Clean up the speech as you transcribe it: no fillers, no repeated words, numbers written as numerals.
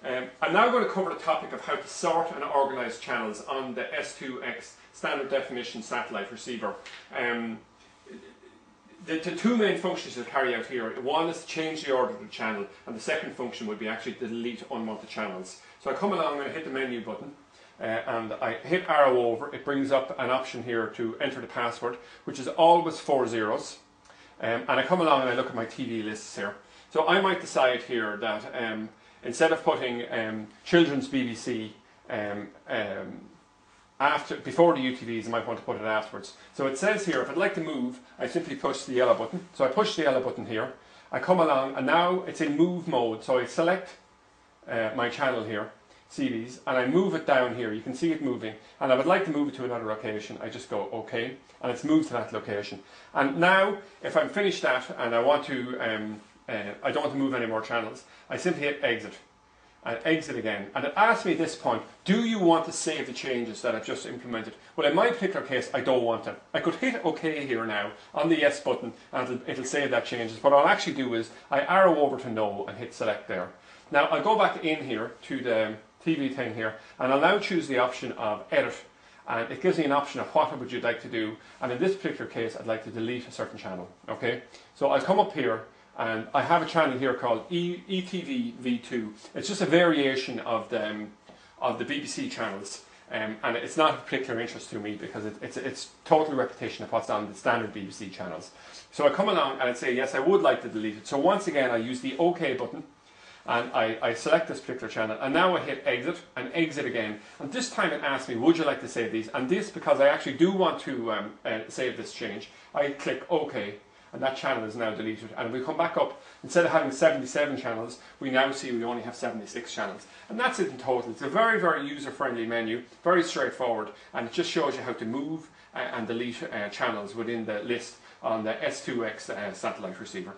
I'm now going to cover the topic of how to sort and organise channels on the S2X standard definition satellite receiver. The two main functions to carry out here, one is to change the order of the channel, and the second function would be actually to delete unwanted channels. So I come along, I'm going to hit the menu button, and I hit arrow over. It brings up an option here to enter the password, which is always 4 zeros. And I come along and I look at my TV lists here. So I might decide here that instead of putting children's BBC before the UTVs, I might want to put it afterwards. So it says here, if I'd like to move, I simply push the yellow button. So I push the yellow button here. I come along, and now it's in move mode. So I select my channel here, CVs, and I move it down here. You can see it moving. And I would like to move it to another location. I just go OK, and it's moved to that location. And now, if I'm finished that and I want to, I don't want to move any more channels, I simply hit exit. And exit again, and it asks me at this point, do you want to save the changes that I've just implemented? Well, in my particular case, I don't want them. I could hit OK here now on the yes button, and it'll save that changes. What I'll actually do is I arrow over to no and hit select there. Now I'll go back in here to the TV thing here, and I'll now choose the option of edit, and it gives me an option of what would you like to do. And in this particular case, I'd like to delete a certain channel. Okay, so I'll come up here. And I have a channel here called ETV V2. It's just a variation of the BBC channels, and it's not of particular interest to me because it's total repetition of what's on the standard BBC channels. So I come along and I'd say yes, I would like to delete it. So once again, I use the OK button, and I select this particular channel, and now I hit exit and exit again. And this time it asks me, would you like to save these? And this, because I actually do want to save this change, I click OK. And that channel is now deleted. And we come back up, instead of having 77 channels, we now see we only have 76 channels. And that's it in total. It's a very, very user-friendly menu, very straightforward, and it just shows you how to move and delete channels within the list on the S2X satellite receiver.